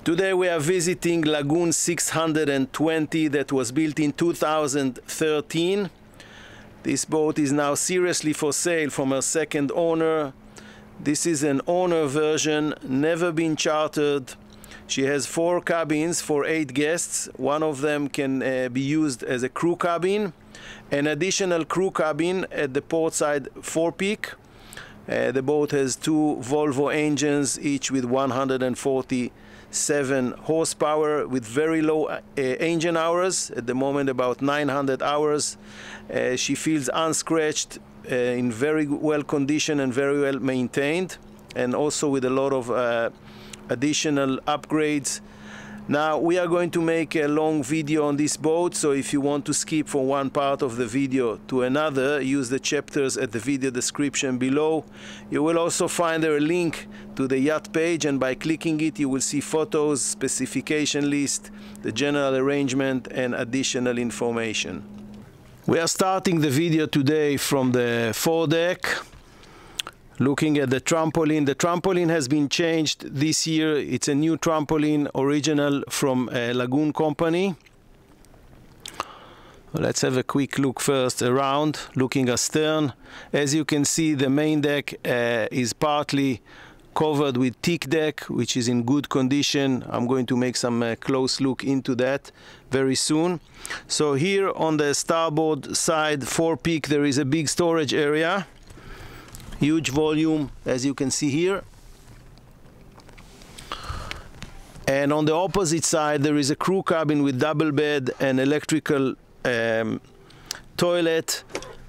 Today we are visiting Lagoon 620 that was built in 2013. This boat is now seriously for sale from her second owner. This is an owner version, never been chartered. She has 4 cabins for 8 guests. One of them can be used as a crew cabin. An additional crew cabin at the portside forepeak. The boat has 2 Volvo engines, each with 147 horsepower with very low engine hours, at the moment about 900 hours. She feels unscratched, in very well condition and very well maintained, and also with a lot of additional upgrades. Now we are going to make a long video on this boat, so if you want to skip from one part of the video to another, use the chapters at the video description below. You will also find there a link to the yacht page, and by clicking it you will see photos, specification list, the general arrangement and additional information. We are starting the video today from the Fore Deck. Looking at the trampoline. The trampoline has been changed this year. It's a new trampoline, original from LAGOON company. Let's have a quick look first around, looking astern. As you can see, the main deck is partly covered with teak deck, which is in good condition. I'm going to make some close look into that very soon. So here on the starboard side forepeak there is a big storage area. Huge volume, as you can see here. And on the opposite side there is a crew cabin with double bed and electrical toilet,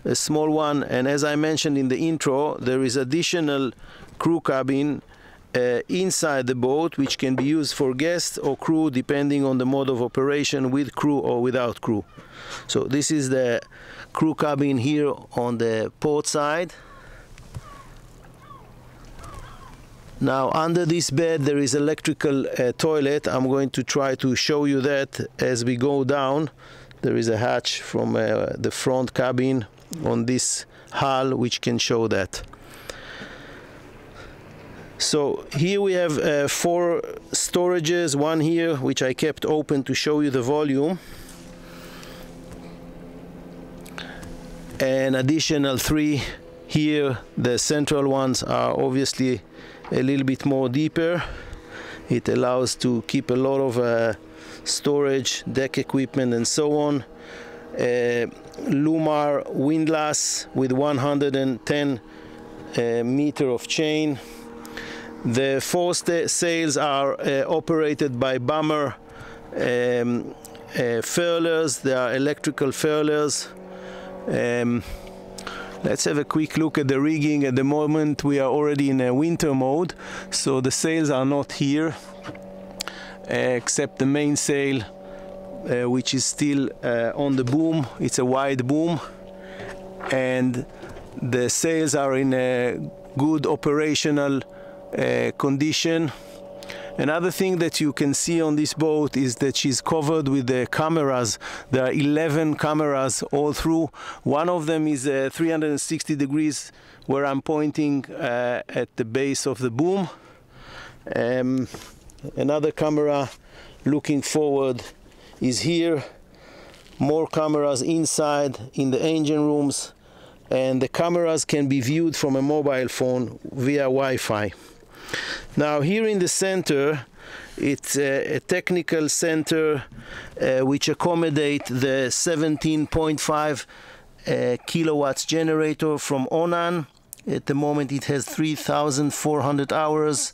a small one. And as I mentioned in the intro, there is additional crew cabin inside the boat, which can be used for guests or crew depending on the mode of operation, with crew or without crew. So this is the crew cabin here on the port side. Now under this bed there is electrical toilet. I'm going to try to show you that as we go down. There is a hatch from the front cabin on this hull which can show that. So here we have 4 storages, one here which I kept open to show you the volume, and additional 3 here. The central ones are obviously a little bit more deeper. It allows to keep a lot of storage, deck equipment and so on. Lumar windlass with 110 meter of chain. The foresails are operated by Bummer furlers. They are electrical furlers. Let's have a quick look at the rigging. At the moment we are already in a winter mode, so the sails are not here, except the mainsail, which is still on the boom. It's a wide boom, and the sails are in a good operational condition. Another thing that you can see on this boat is that she's covered with the cameras. There are 11 cameras all through. One of them is 360 degrees where I'm pointing at the base of the boom. Another camera looking forward is here. More cameras inside in the engine rooms, and the cameras can be viewed from a mobile phone via Wi-Fi. Now here in the center, it's a technical center which accommodates the 17.5 kilowatts generator from Onan. At the moment it has 3,400 hours.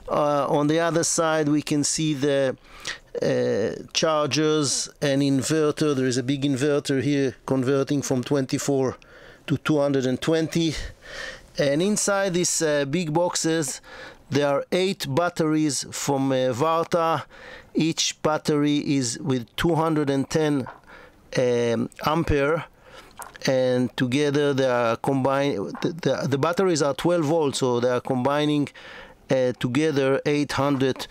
On the other side we can see the chargers and inverter. There is a big inverter here converting from 24 to 220. And inside these big boxes there are 8 batteries from Varta. Each battery is with 210 ampere, and together they are combined. The batteries are 12 volts, so they are combining together 800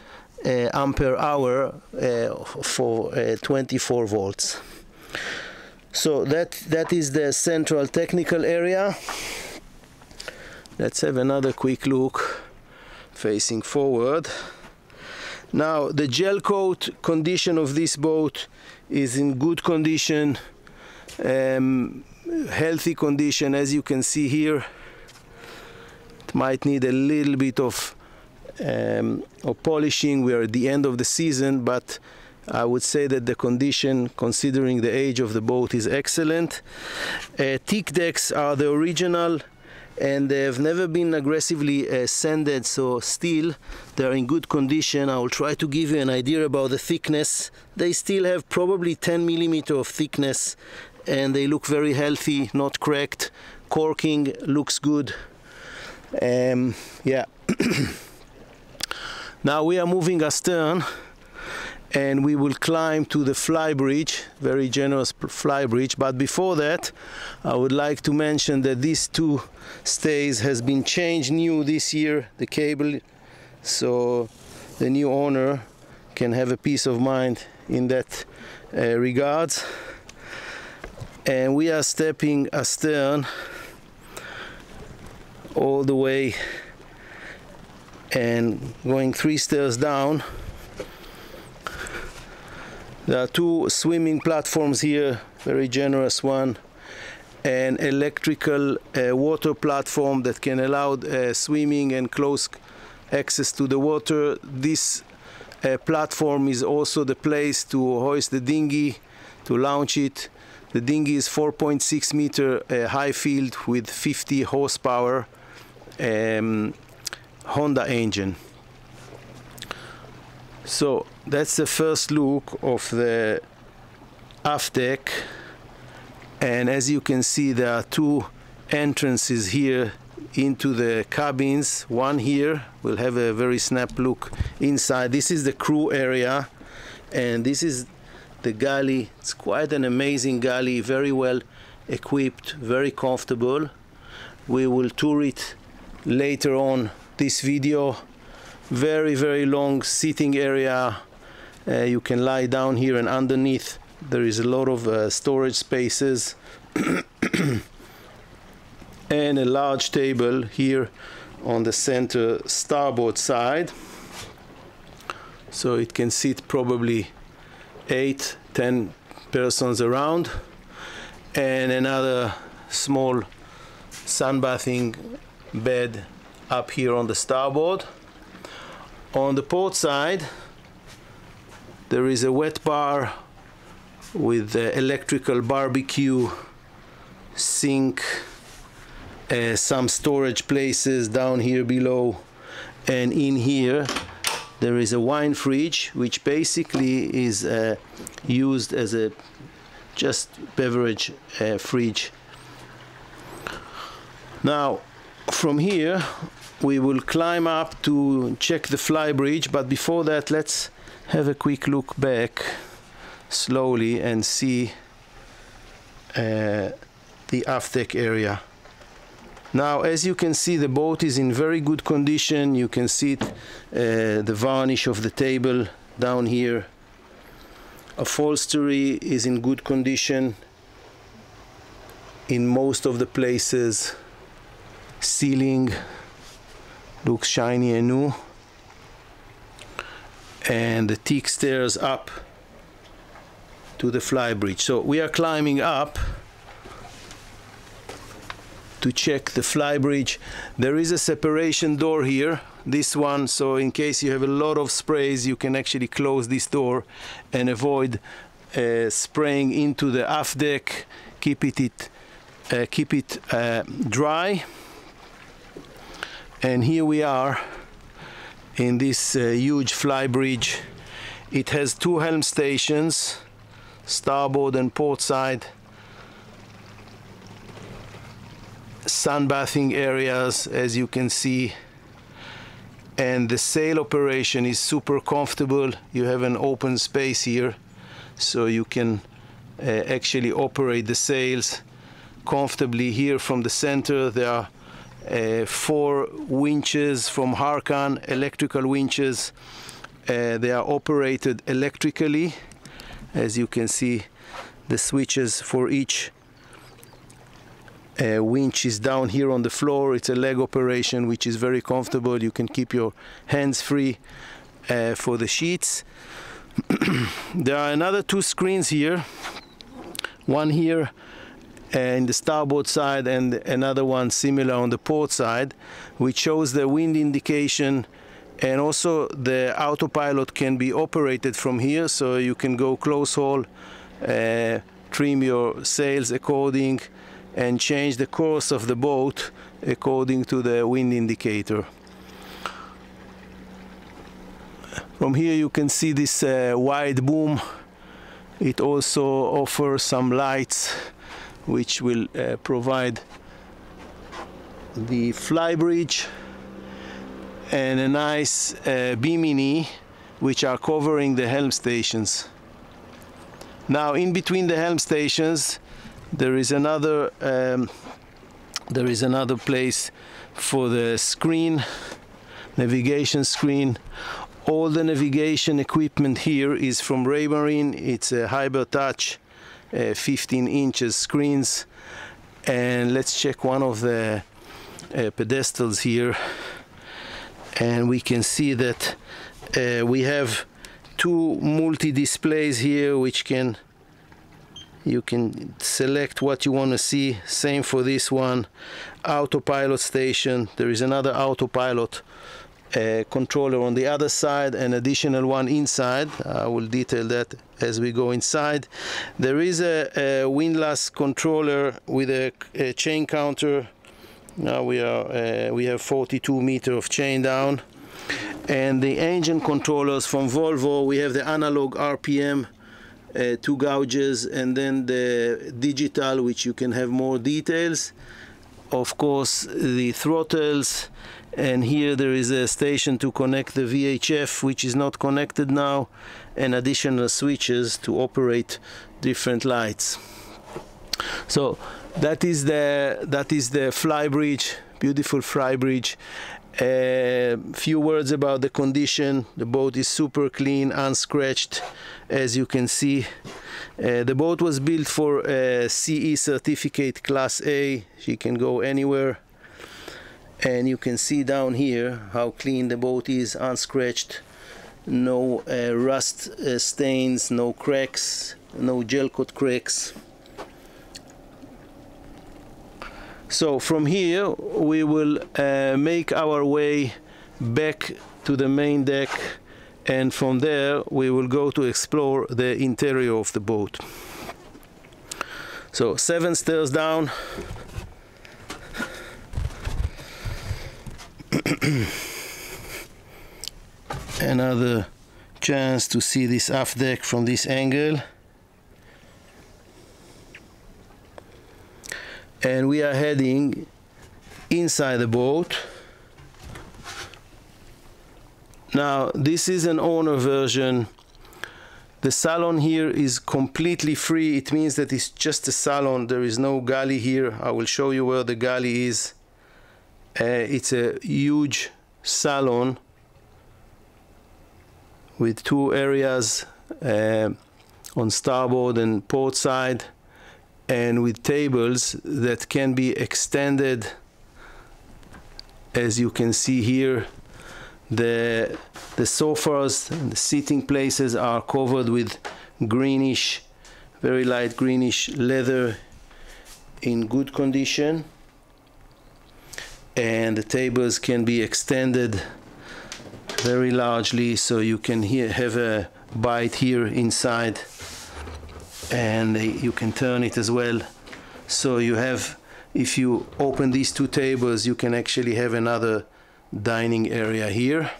ampere hour for 24 volts. So that is the central technical area. Let's have another quick look facing forward. Now the gel coat condition of this boat is in good condition, healthy condition. As you can see here, it might need a little bit of polishing. We are at the end of the season, but I would say that the condition, considering the age of the boat, is excellent. Teak decks are the original, and they have never been aggressively sanded, so still they're in good condition. I will try to give you an idea about the thickness. They still have probably 10 millimeter of thickness, and they look very healthy, not cracked. Corking looks good. Yeah. Now we are moving astern, and we will climb to the Flybridge, very generous Flybridge. But before that, I would like to mention that these two stays has been changed new this year, the cable, so the new owner can have a peace of mind in that regards. And we are stepping astern all the way and going 3 stairs down. There are 2 swimming platforms here, very generous one, an electrical water platform that can allow swimming and close access to the water. This platform is also the place to hoist the dinghy, to launch it. The dinghy is 4.6 meter high field with 50 horsepower Honda engine. So that's the first look of the aft deck, and as you can see, there are 2 entrances here into the cabins. One here, we'll have a very snap look inside. This is the crew area, and this is the galley. It's quite an amazing galley, very well equipped, very comfortable. We will tour it later on this video. Very long sitting area. You can lie down here, and underneath there is a lot of storage spaces and a large table here on the center starboard side, so it can sit probably 8-10 persons around, and another small sunbathing bed up here on the starboard. On the port side, there is a wet bar with electrical barbecue, sink, some storage places down here below, and in here there is a wine fridge, which basically is used as a just beverage fridge. Now from here we will climb up to check the Flybridge, but before that let's have a quick look back slowly and see the aft deck area. Now, as you can see, the boat is in very good condition. You can see the varnish of the table down here. Upholstery is in good condition in most of the places. Ceiling looks shiny and new, and the teak stairs up to the Flybridge. So we are climbing up to check the Flybridge. There is a separation door here, this one, so in case you have a lot of sprays, you can actually close this door and avoid spraying into the aft deck. Keep it dry. And here we are in this huge Flybridge. It has 2 helm stations, starboard and port side, sunbathing areas, as you can see, and the sail operation is super comfortable. You have an open space here, so you can actually operate the sails comfortably. Here from the center there are 4 winches from Harkan, electrical winches. They are operated electrically. As you can see, the switches for each winch is down here on the floor. It's a leg operation, which is very comfortable. You can keep your hands free. for the sheets. There are another two screens here, one here in the starboard side and another one similar on the port side, which shows the wind indication, and also the autopilot can be operated from here, so you can go close haul, trim your sails according, and change the course of the boat according to the wind indicator. From here you can see this wide boom. It also offers some lights which will provide the flybridge, and a nice bimini which are covering the helm stations. Now in between the helm stations there is another place for the screen, navigation screen. All the navigation equipment here is from Raymarine. It's a Hybrid Touch 15 inches screens. And let's check one of the pedestals here, and we can see that we have two multi-displays here which you can select what you want to see. Same for this one, autopilot station. There is another autopilot controller on the other side, an additional one inside. I will detail that as we go inside. There is a windlass controller with a chain counter. Now we have 42 meters of chain down. And the engine controllers from Volvo, we have the analog RPM, two gauges, and then the digital, which you can have more details. Of course, the throttles, and here there is a station to connect the VHF, which is not connected now, and additional switches to operate different lights. So that is the flybridge, beautiful flybridge. Few words about the condition. The boat is super clean, unscratched, as you can see. The boat was built for CE certificate Class A. She can go anywhere, and you can see down here how clean the boat is, unscratched, no rust stains, no cracks, no gel coat cracks. So from here we will make our way back to the main deck, and from there we will go to explore the interior of the boat. So 7 stairs down. Another chance to see this aft deck from this angle. And we are heading inside the boat. Now this is an owner version. The salon here is completely free. It means that it's just a salon. There is no galley here. I will show you where the galley is. It's a huge salon with 2 areas on starboard and port side, and with tables that can be extended. As you can see here, the sofas and the seating places are covered with greenish, very light greenish leather in good condition, and the tables can be extended very largely, so you can have a bite here inside, and you can turn it as well. So you have, if you open these 2 tables, you can actually have another dining area here.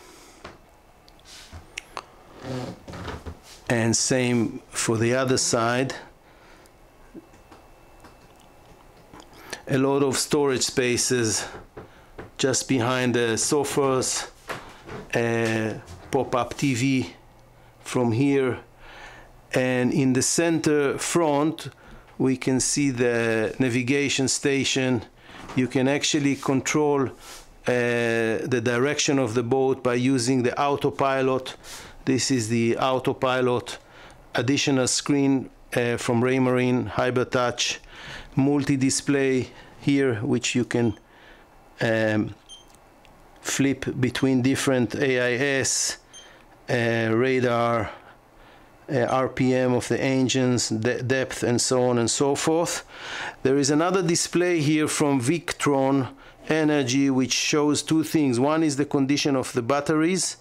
And same for the other side. A lot of storage spaces just behind the sofas, pop-up TV from here, and in the center front we can see the navigation station. You can actually control the direction of the boat by using the autopilot. This is the autopilot, additional screen from Raymarine, Hybrid Touch, multi-display here, which you can flip between different AIS radar, RPM of the engines, depth, and so on and so forth. There is another display here from Victron Energy which shows two things. One is the condition of the batteries,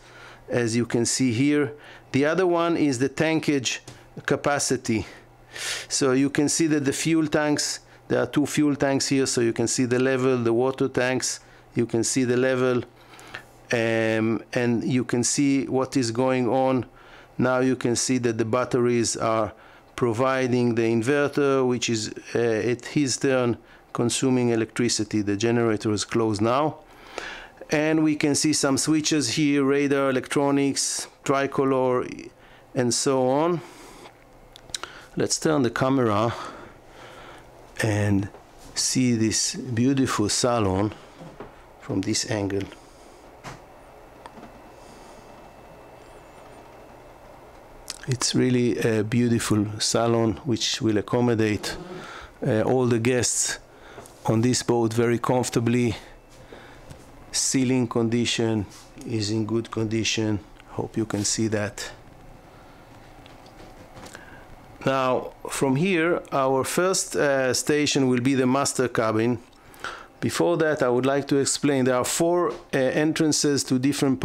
as you can see here. The other one is the tankage capacity. So you can see that the fuel tanks, there are two fuel tanks here, so you can see the level, the water tanks, you can see the level, and you can see what is going on. Now you can see that the batteries are providing the inverter, which is at his turn consuming electricity. The generator is closed now. And we can see some switches here, radar, electronics, tricolor, and so on. Let's turn the camera and see this beautiful Saloon from this angle. It's really a beautiful Saloon which will accommodate all the guests on this boat very comfortably. Ceiling condition is in good condition. Hope you can see that. Now from here our first station will be the master cabin. Before that I would like to explain there are four entrances to different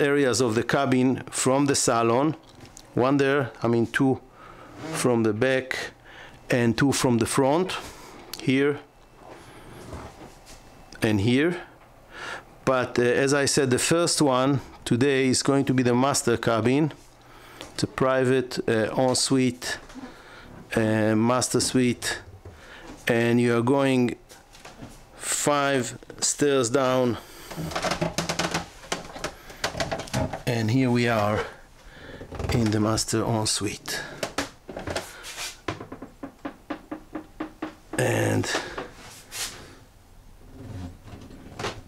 areas of the cabin from the Saloon. One there, two from the back and two from the front, here and here. But as I said, the first one today is going to be the master cabin. It's a private ensuite, master suite, and you are going 5 stairs down, and here we are in the master ensuite. And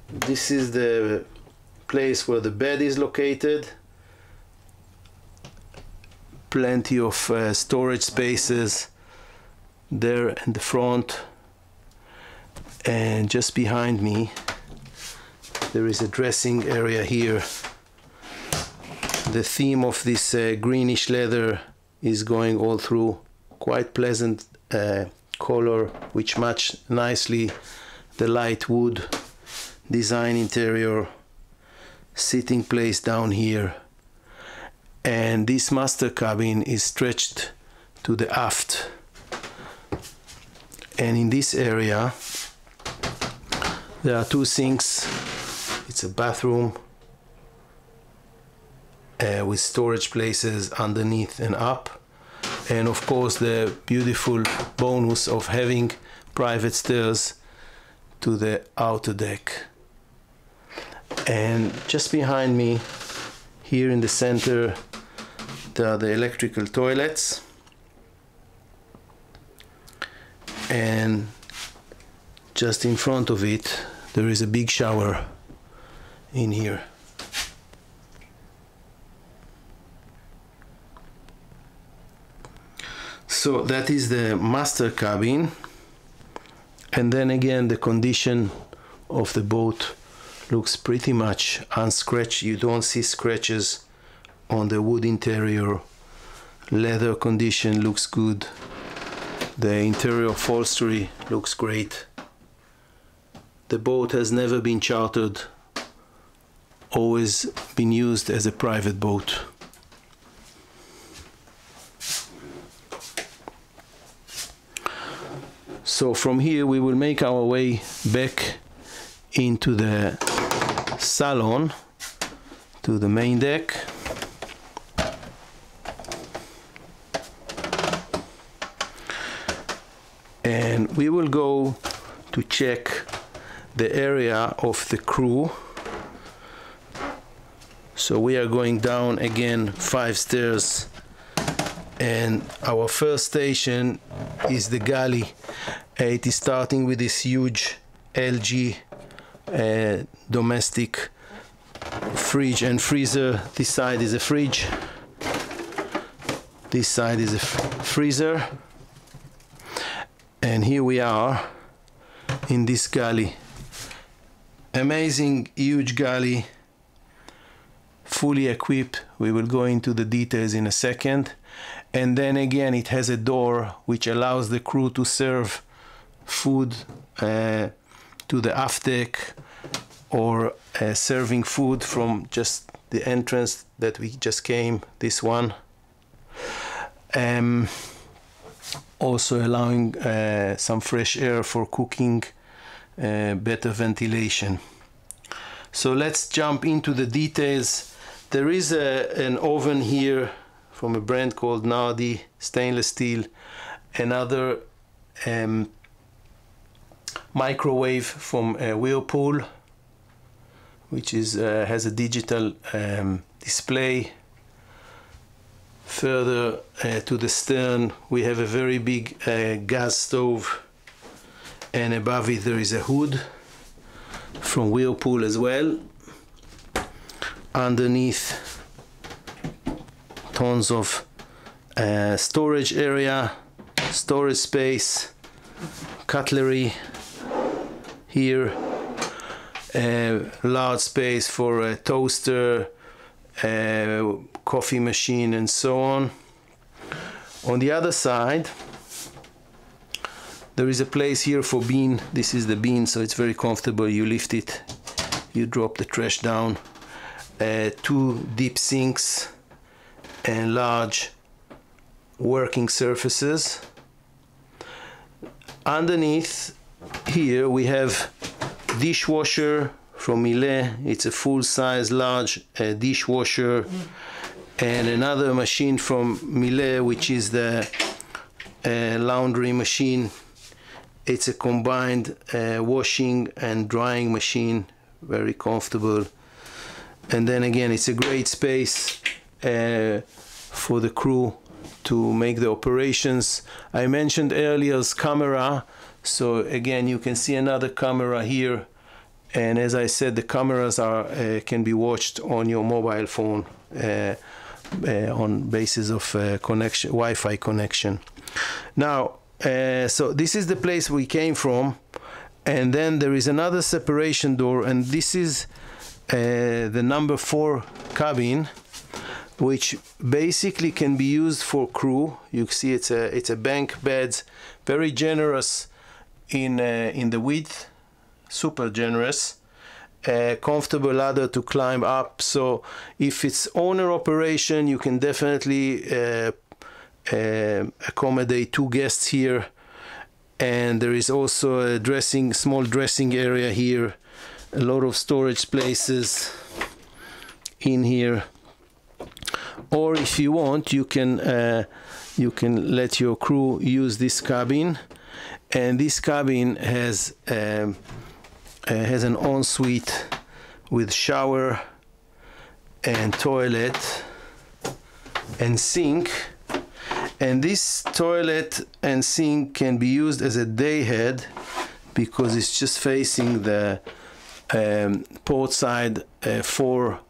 this is the place where the bed is located. Plenty of storage spaces there in the front, and just behind me there is a dressing area here. The theme of this greenish leather is going all through, quite pleasant color which match nicely the light wood design interior. Sitting place down here, and this master cabin is stretched to the aft, and in this area there are 2 sinks. It's a bathroom with storage places underneath and up, and of course the beautiful bonus of having private stairs to the outer deck. And just behind me here in the center there are the electrical toilets, and just in front of it there is a big shower in here. So that is the master cabin, and then again the condition of the boat looks pretty much unscratched. You don't see scratches on the wood interior. Leather condition looks good. The interior upholstery looks great. The boat has never been chartered, always been used as a private boat. So from here we will make our way back into the Saloon, to the main deck. And we will go to check the area of the crew. So we are going down again 5 stairs, and our first station is the Galley. It is starting with this huge LG domestic fridge and freezer. This side is a fridge, this side is a freezer, and here we are in this galley. Amazing huge galley, fully equipped. We will go into the details in a second. And then again, it has a door which allows the crew to serve food to the aft deck, or serving food from just the entrance that we just came, this one. Also allowing some fresh air for cooking, better ventilation. So let's jump into the details. There is an oven here from a brand called Nardi, stainless steel. Another microwave from Whirlpool, which is has a digital display. Further to the stern, we have a very big gas stove, and above it there is a hood from Whirlpool as well. Underneath, tons of storage area, storage space, cutlery here, large space for a toaster, coffee machine, and so on. On the other side, there is a place here for bean. This is the bean, so it's very comfortable. You lift it, you drop the trash down. 2 deep sinks and large working surfaces. Underneath here we have dishwasher from Miele. It's a full-size large dishwasher, and another machine from Miele, which is the laundry machine. It's a combined washing and drying machine, very comfortable. And then again, it's a great space for the crew to make the operations. I mentioned earlier's camera, so again you can see another camera here, and as I said, the cameras are can be watched on your mobile phone on basis of connection, Wi-Fi connection. Now, so this is the place we came from, and then there is another separation door, and this is the number 4 cabin, which basically can be used for crew. You see it's a bank bed, very generous in the width, super generous, comfortable ladder to climb up. So if it's owner operation, you can definitely accommodate 2 guests here. And there is also a small dressing area here, a lot of storage places in here. Or if you want, you can let your crew use this cabin, and this cabin has an ensuite with shower and toilet and sink. And this toilet and sink can be used as a day head because it's just facing the port side 4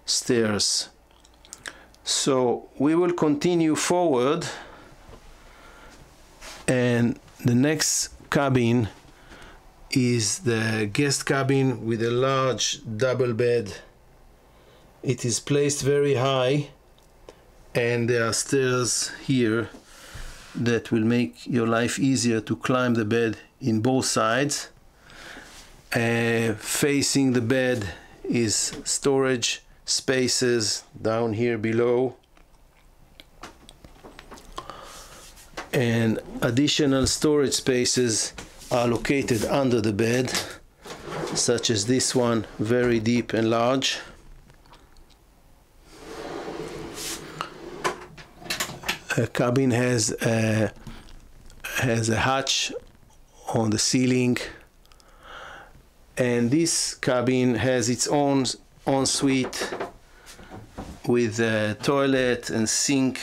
stairs. So we will continue forward, and the next cabin is the guest cabin with a large double bed. It is placed very high, and there are stairs here that will make your life easier to climb the bed in both sides. Facing the bed is storage spaces down here below, and additional storage spaces are located under the bed, such as this one, very deep and large. A cabin has a hatch on the ceiling, and this cabin has its own ensuite with a toilet and sink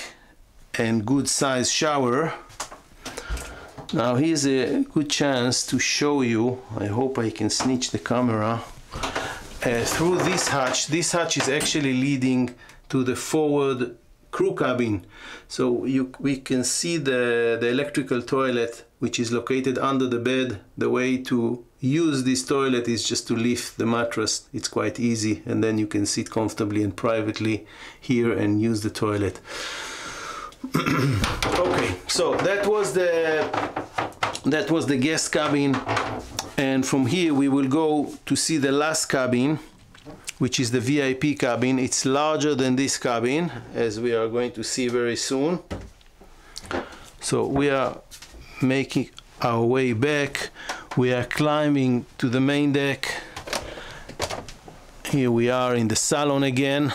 and good size shower. Now here's a good chance to show you, I hope I can snitch the camera, through this hatch. This hatch is actually leading to the forward crew cabin. So we can see the electrical toilet, which is located under the bed, the way to use this toilet is just to lift the mattress. It's quite easy, and then you can sit comfortably and privately here and use the toilet. Okay, so that was the guest cabin, and from here we will go to see the last cabin, which is the VIP cabin. It's larger than this cabin, as we are going to see very soon. So we are making our way back. We are climbing to the main deck. Here we are in the salon again,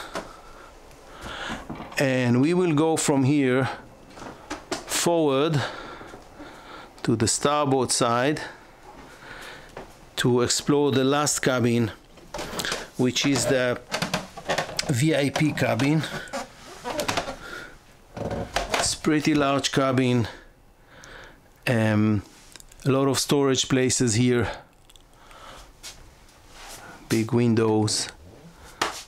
and we will go from here forward to the starboard side to explore the last cabin, which is the VIP cabin. It's a pretty large cabin. A lot of storage places here, big windows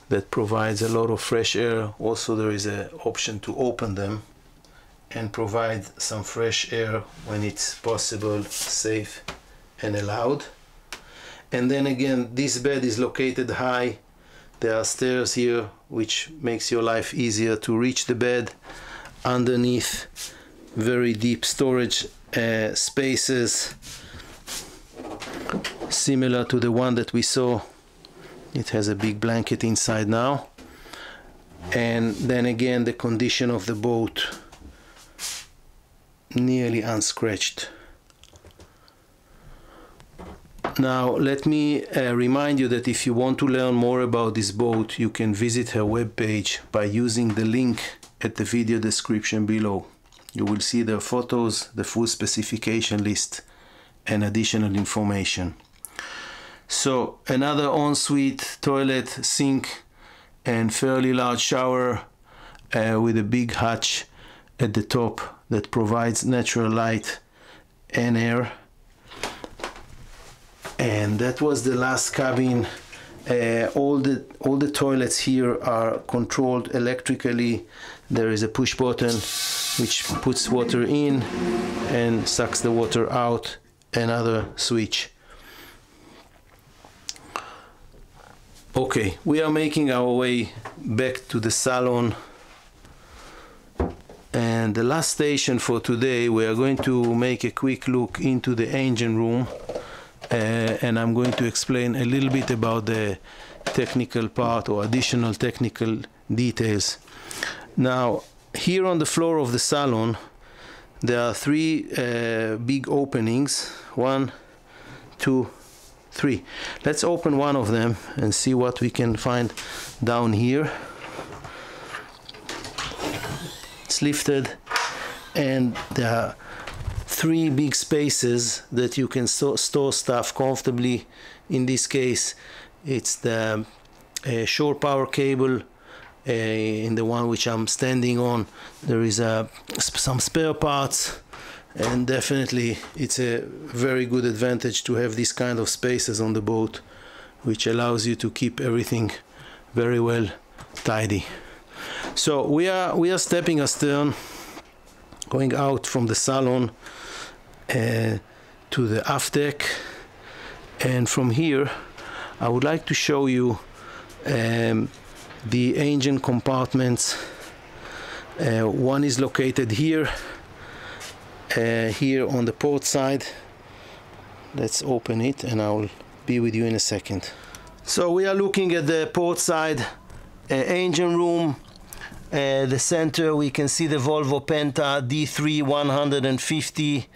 that provides a lot of fresh air. Also there is an option to open them and provide some fresh air when it's possible, safe and allowed. And then again, this bed is located high. There are stairs here which makes your life easier to reach the bed. Underneath, very deep storage spaces, similar to the one that we saw. It has a big blanket inside now. And then again, the condition of the boat, nearly unscratched. Now let me remind you that if you want to learn more about this boat, you can visit her webpage by using the link at the video description below. You will see the photos, the full specification list and additional information. So another ensuite, toilet, sink and fairly large shower with a big hatch at the top that provides natural light and air. And that was the last cabin. All the toilets here are controlled electrically. There is a push button which puts water in and sucks the water out, another switch. Okay, we are making our way back to the salon, and the last station for today, we are going to make a quick look into the engine room, and I'm going to explain a little bit about the technical part or additional technical details. Now, here on the floor of the salon, there are three big openings. 1, 2, 3. Let's open one of them and see what we can find down here. It's lifted, and there are three big spaces that you can store stuff comfortably. In this case, it's the shore power cable. In the one which I'm standing on, there is some spare parts, and definitely it's a very good advantage to have these kind of spaces on the boat, which allows you to keep everything very well tidy. So we are stepping astern, going out from the salon to the aft deck, and from here I would like to show you the engine compartments. One is located here, here on the port side. Let's open it and I'll be with you in a second. So we are looking at the port side engine room. The center, we can see the Volvo Penta D3 150.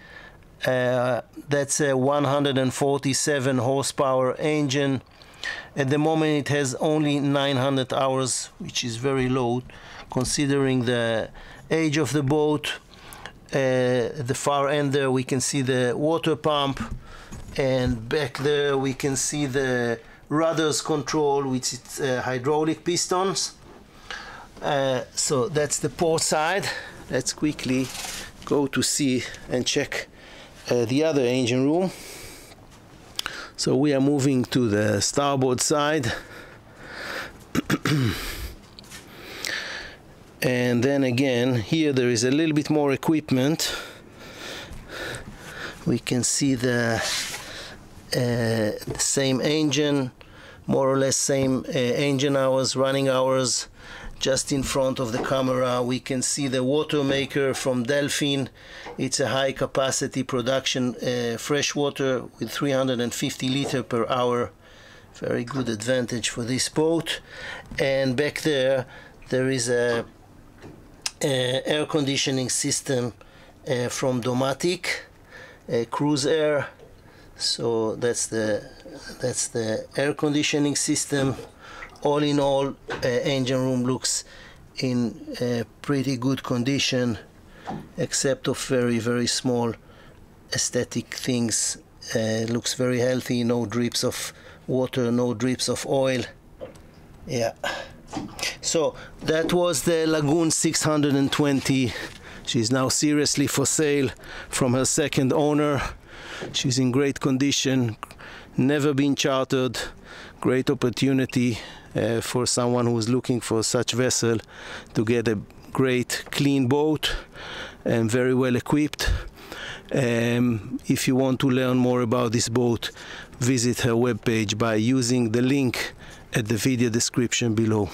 That's a 147 horsepower engine. At the moment it has only 900 hours, which is very low considering the age of the boat. At the far end there we can see the water pump, and back there we can see the rudders control, which is hydraulic pistons. So that's the port side. Let's quickly go to see and check the other engine room. So we are moving to the starboard side. And then again, here there is a little bit more equipment. We can see the the same engine, more or less same engine hours, running hours. Just in front of the camera we can see the water maker from Delphine. It's a high capacity production freshwater with 350 liters per hour. Very good advantage for this boat. And back there is a air conditioning system from Domatic, Cruise Air. So that's the air conditioning system. All in all, engine room looks in pretty good condition, except of very small aesthetic things. Looks very healthy, no drips of water, no drips of oil. Yeah. So that was the Lagoon 620. She's now seriously for sale from her second owner. She's in great condition, never been chartered. Great opportunity for someone who's looking for such vessel to get a great clean boat and very well equipped. If you want to learn more about this boat, visit her webpage by using the link at the video description below.